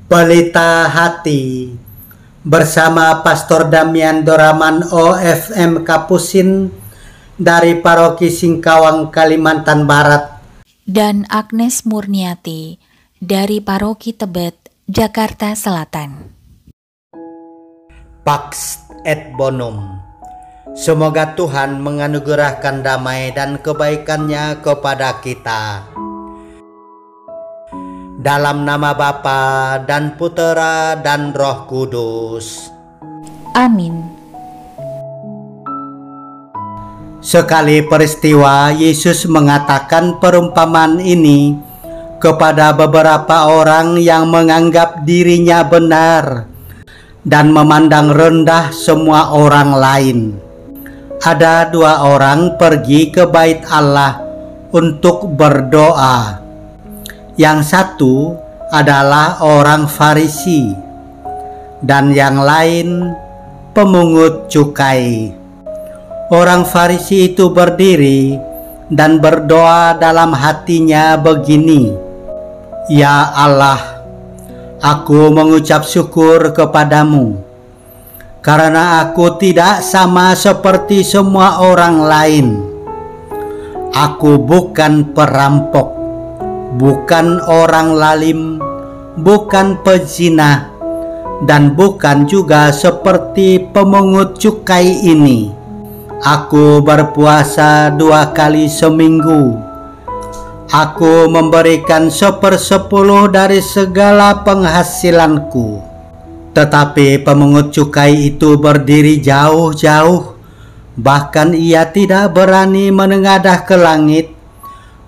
Pelita Hati bersama Pastor Damian Doraman OFM Kapusin dari Paroki Singkawang, Kalimantan Barat, dan Agnes Murniati dari Paroki Tebet, Jakarta Selatan. Pax et Bonum. Semoga Tuhan menganugerahkan damai dan kebaikannya kepada kita. Dalam nama Bapa dan Putera dan Roh Kudus. Amin. Sekali peristiwa, Yesus mengatakan perumpamaan ini kepada beberapa orang yang menganggap dirinya benar dan memandang rendah semua orang lain. Ada dua orang pergi ke bait Allah untuk berdoa. Yang satu adalah orang Farisi dan yang lain pemungut cukai. Orang Farisi itu berdiri dan berdoa dalam hatinya begini, "Ya Allah, aku mengucap syukur kepadamu karena aku tidak sama seperti semua orang lain. Aku bukan perampok, bukan orang lalim, bukan pezina, dan bukan juga seperti pemungut cukai ini. Aku berpuasa 2 kali seminggu. Aku memberikan 1/10 dari segala penghasilanku." Tetapi pemungut cukai itu berdiri jauh-jauh, bahkan ia tidak berani menengadah ke langit,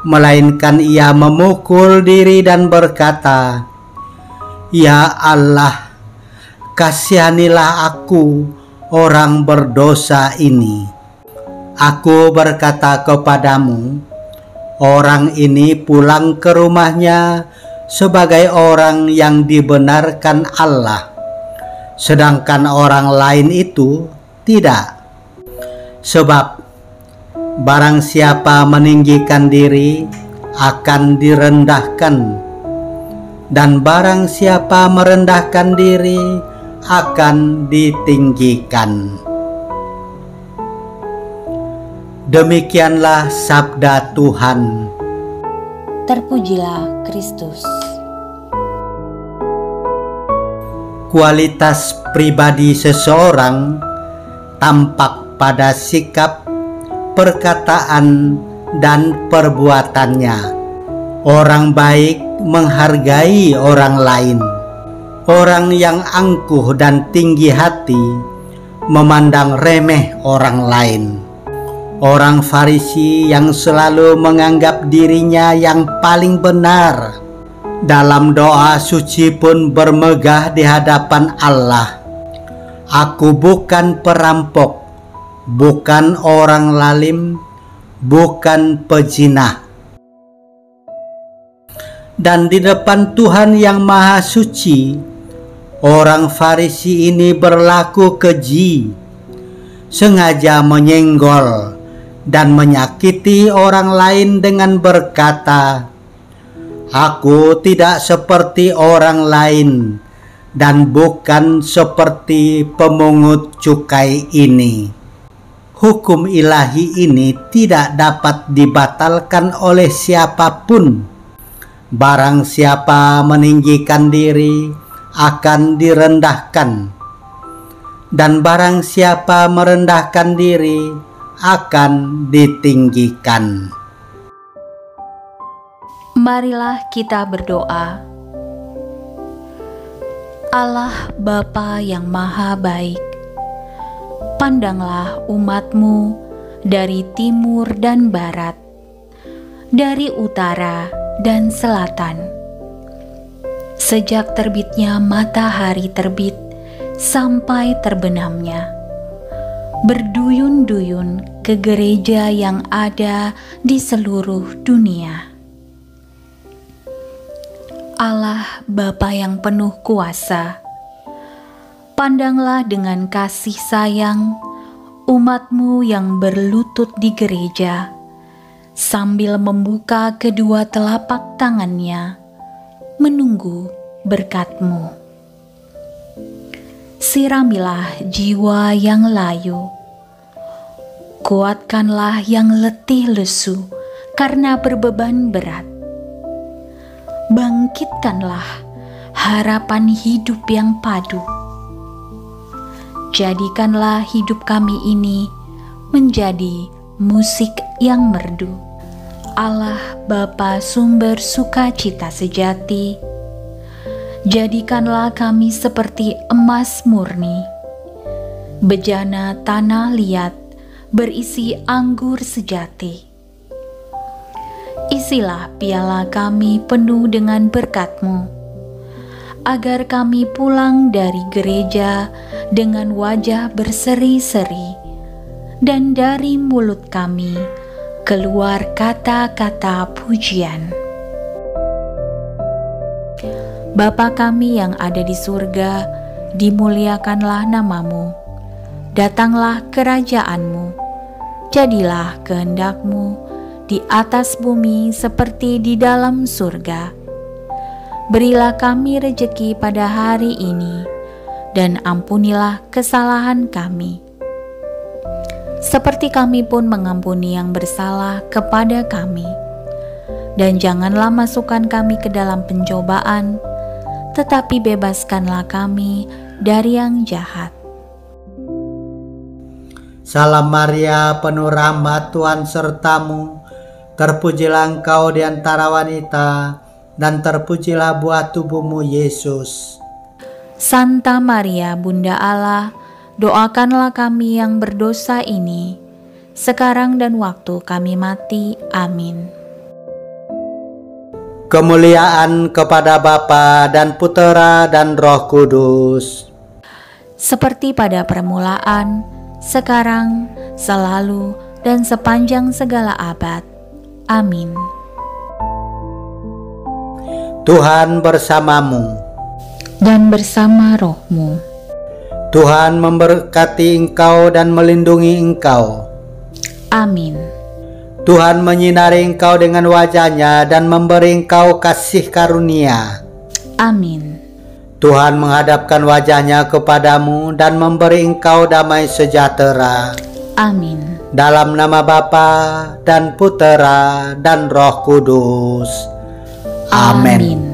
melainkan ia memukul diri dan berkata, "Ya Allah, kasihanilah aku, orang berdosa ini." Aku berkata kepadamu, orang ini pulang ke rumahnya sebagai orang yang dibenarkan Allah, sedangkan orang lain itu tidak. Sebab barang siapa meninggikan diri akan direndahkan, dan barang siapa merendahkan diri akan ditinggikan. Demikianlah sabda Tuhan. Terpujilah Kristus. Kualitas pribadi seseorang tampak pada sikap, perkataan, dan perbuatannya. Orang baik menghargai orang lain. Orang yang angkuh dan tinggi hati memandang remeh orang lain. Orang Farisi yang selalu menganggap dirinya yang paling benar, dalam doa suci pun bermegah di hadapan Allah. Aku bukan perampok, bukan orang lalim, bukan pezina. Dan di depan Tuhan yang Maha Suci, orang Farisi ini berlaku keji, sengaja menyenggol dan menyakiti orang lain dengan berkata, "Aku tidak seperti orang lain dan bukan seperti pemungut cukai ini." Hukum ilahi ini tidak dapat dibatalkan oleh siapapun. Barang siapa meninggikan diri akan direndahkan, dan barang siapa merendahkan diri akan ditinggikan. Marilah kita berdoa. Allah Bapa yang Maha Baik, pandanglah umat-Mu dari timur dan barat, dari utara dan selatan. Sejak terbitnya matahari terbit sampai terbenamnya, berduyun-duyun ke gereja yang ada di seluruh dunia. Allah Bapa yang penuh kuasa, pandanglah dengan kasih sayang umat-Mu yang berlutut di gereja, sambil membuka kedua telapak tangannya, menunggu berkat-Mu. Siramilah jiwa yang layu, kuatkanlah yang letih lesu karena berbeban berat. Bangkitkanlah harapan hidup yang padu. Jadikanlah hidup kami ini menjadi musik yang merdu. Allah Bapa sumber sukacita sejati, jadikanlah kami seperti emas murni, bejana tanah liat berisi anggur sejati. Isilah piala kami penuh dengan berkat-Mu, agar kami pulang dari gereja dengan wajah berseri-seri, dan dari mulut kami keluar kata-kata pujian. Bapa kami yang ada di surga, dimuliakanlah nama-Mu. Datanglah kerajaan-Mu. Jadilah kehendak-Mu di atas bumi seperti di dalam surga. Berilah kami rejeki pada hari ini, dan ampunilah kesalahan kami, seperti kami pun mengampuni yang bersalah kepada kami. Dan janganlah masukkan kami ke dalam pencobaan, tetapi bebaskanlah kami dari yang jahat. Salam Maria, penuh rahmat, Tuhan sertamu. Terpujilah engkau di antara wanita, dan terpujilah buah tubuhmu, Yesus. Santa Maria, Bunda Allah, doakanlah kami yang berdosa ini, sekarang dan waktu kami mati. Amin. Kemuliaan kepada Bapa dan Putera dan Roh Kudus, seperti pada permulaan, sekarang, selalu, dan sepanjang segala abad. Amin. Tuhan bersamamu, dan bersama roh-Mu. Tuhan memberkati engkau dan melindungi engkau. Amin. Tuhan menyinari engkau dengan wajah-Nya dan memberi engkau kasih karunia. Amin. Tuhan menghadapkan wajah-Nya kepadamu dan memberi engkau damai sejahtera. Amin. Dalam nama Bapa dan Putera dan Roh Kudus. Amin.